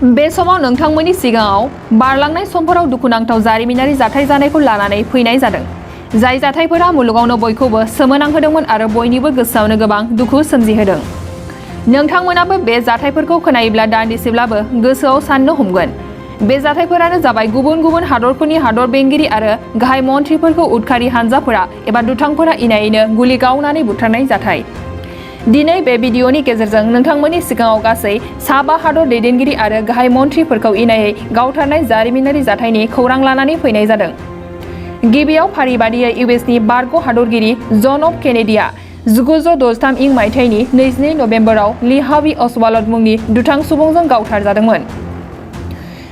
बे समाव नोंथांमोननि सिगाङाव बारलांनाय समफोराव दुखुनांथाव जारिमिनारि जाथाय जानायखौ लानानै फैनाय जादों। जाय जाथायफोरा मुलुगावनो बयखौबो सोमोनांहोदोंमोन आरो बयनिबो गोसोआवनो गोबां दुखु सोमजिहोदों। नोंथांमोनाबो बे जाथायफोरखौ खोनायोब्ला दान्दिसेब्लाबो गोसोआव साननो हमगोन। बे जाथायफोरानो जाबाय गुबुन गुबुन हादरफोरनि हादर बेंगिरि आरो गाहाय मन्थ्रिफोरखौ उदखारि हानजाफोरा एबा दुथांफोरा इनायैनो गुलि गावनानै बुथारनाय जाथाय। दिनै बे भिडिअनि गेजेरजों नोंथांमोननि सिगाङाव गासै 5 हादर दैदेनगिरि आरो गाहाय मन्थ्रिफोरखौ इनायै गावथारनाय जारिमिनारि जाथायनि खौरां लानानै फैनाय जादों। गिबियाव फारिबादियै इउएसनि बारग' हादरगिरि जन एफ केनेडीआ 1963 मायथाइनि 22 नबेम्बराव ली हार्वी अस्वाल्ड मुंनि दुथां सुबुंजों गावथारजादोंमोन।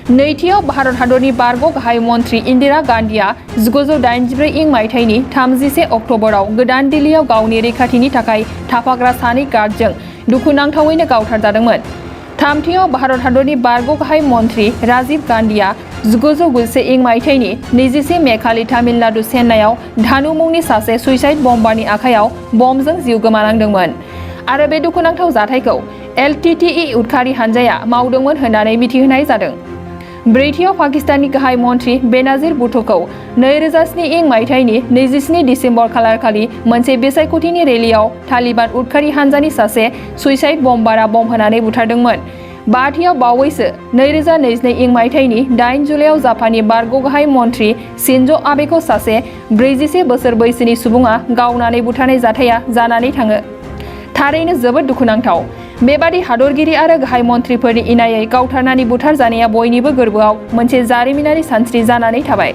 नैथियाव भारत हादरनि बारग' गाहाय मन्थ्रि इन्दिरा गान्धीआ 1984 मायथाइनि 31 अक्ट'बराव गोदान दिल्लीयाव गावनि रैखाथिनि थाखाय थाफाग्रा सानै गार्डजों दुखुनांथावैनो गावथारजादोंमोन। थामथियाव भारत हादरनि बारग' गाहाय मन्थ्रि राजीव गान्धीआ 1991 मायथाइनि 21 मे खालि तामिलनाडु चेन्नाईआव धानु मुंनि सासे सुइसाइड बम्बारनि आखायाव बमजों जिउ गोमानांदोंमोन आरो बे दुखुनांथाव जाथायखौ एलटीटीई उदखारि हानजाया मावदोंमोन होननानै मिथिहोनाय जादों। ब्रैथियाव पाकिस्ताननि गाहाय मन्थ्रि बेनाजीर भुट्ट'खौ 2007 मायथाइनि 27 दिसेम्बर खालारखालि मोनसे बिसायख'थिनि रेलियाव तालिबान उदखारि हानजानि सासे सुइसाइड बम्बारा बम होनानै बुथारदोंमोन। बाथियाव बावैसो 2022 मायथाइनि 8 जुलाइआव जापाननि बारग' गाहाय मन्थ्रि शिन्ज' आबेखौ सासे 41 बोसोर बैसोनि सुबुङा गावनानै बुथारनाय जाथाया जानानै थाङो। थारैनो जोबोद दुखुनांथाव। बेबादि हादरगिरि आरो गाहाय मन्थ्रिफोरनि इनायै गावथारनानै बुथारजानाया बयनिबो गोरबोआव मोनसे जारिमिनारि सानस्रि जानानै थाबाय।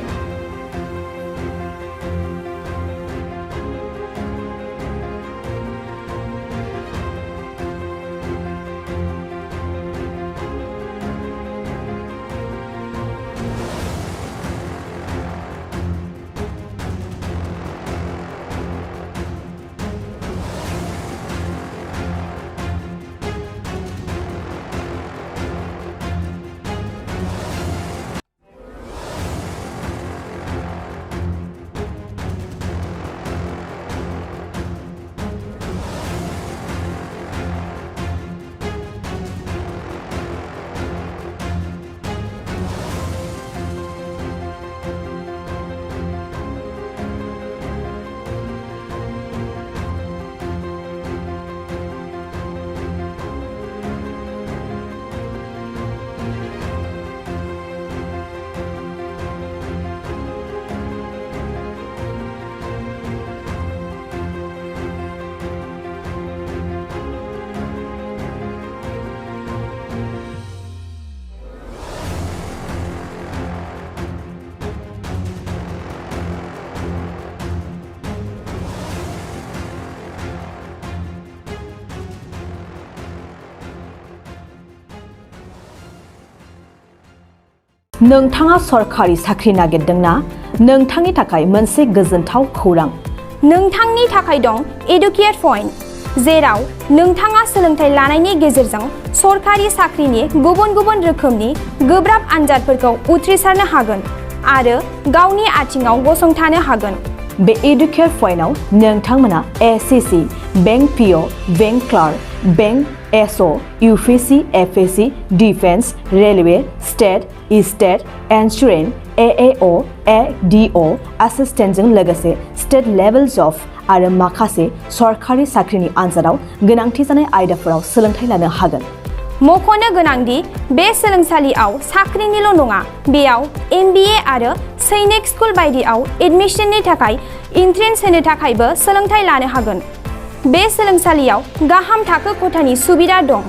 नोंथाङा सरखारि साख्रि नागिरदोंना? नोंथांनि थाखाय मोनसे गोजोनथाव खौरां। नोंथांनि थाखाय दं एडुकेट पइन्ट, जेराव नोंथाङा सोलोंथाइ लानायनि गेजेरजों सरखारि साख्रिनि गुबुन गुबुन रोखोमनि गोब्राब आनजादफोरखौ उथ्रिसारनो हागोन आरो गावनि आथिङाव गसंथानो हागोन। बे एडुकेट पइन्टआव नोंथांमोना SSC, bank PO, bank clerk, bank SO, UPSC, FSC, defence, railway, state insurance, एएअ, एडिअ एसिस्टेन्टजों लोगोसे स्टेट लेभेल जब आरो माखासे सरखारि साख्रिनि आनजादाव गोनांथि जानाय आयदाफोराव सोलोंथाइ लानो हागोन। मख'नो गोनांदि बे सोलोंसालियाव साख्रिनिल' नङा, बेयाव एमबिए आरो सैनिक स्कुल बायदियाव एडमिशननि थाखाय एन्ट्रेन्स होनो थाखायबो सोलोंथाइ लानो हागोन। बे सोलोंसालियाव गाहाम थाखो खथानि सुबिदा दं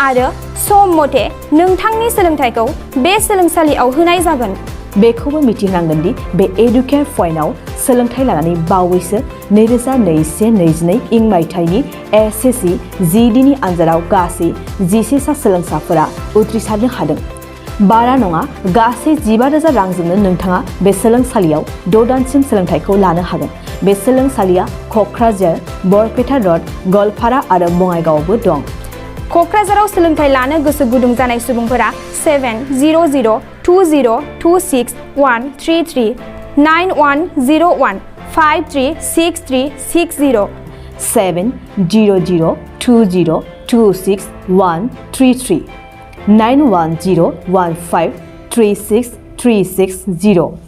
आरो सम मथे नोंथांनि सोलोंथाइखौ बे सोलोंसालियाव होनाय जागोन। बेखौबो मिथिनांगोन दि बे एडुकेट पइन्टआव सोलोंथाइ लानानै बावैसो 2021-22 मायथाइनि एसएससि जिडिनि आनजादाव गासै 11 सा सोलोंसाफोरा उथ्रिसारनो हादों। बारा नङा, गासै 15,000 रांजोंनो नोंथाङा बे सोलोंसालियाव 6 दानसिम सोलोंथाइखौ लानो हागोन। बे सोलोंसालिया क'क्राझार, बरपेटा रड, गवालपारा आरो बङाइगावआवबो दं। क'क्राझाराव सोलोंथाइ लानो गोसो गुदुं जानाय सुबुंफोरा 70020261133 9101 536360 70020261133 9101536360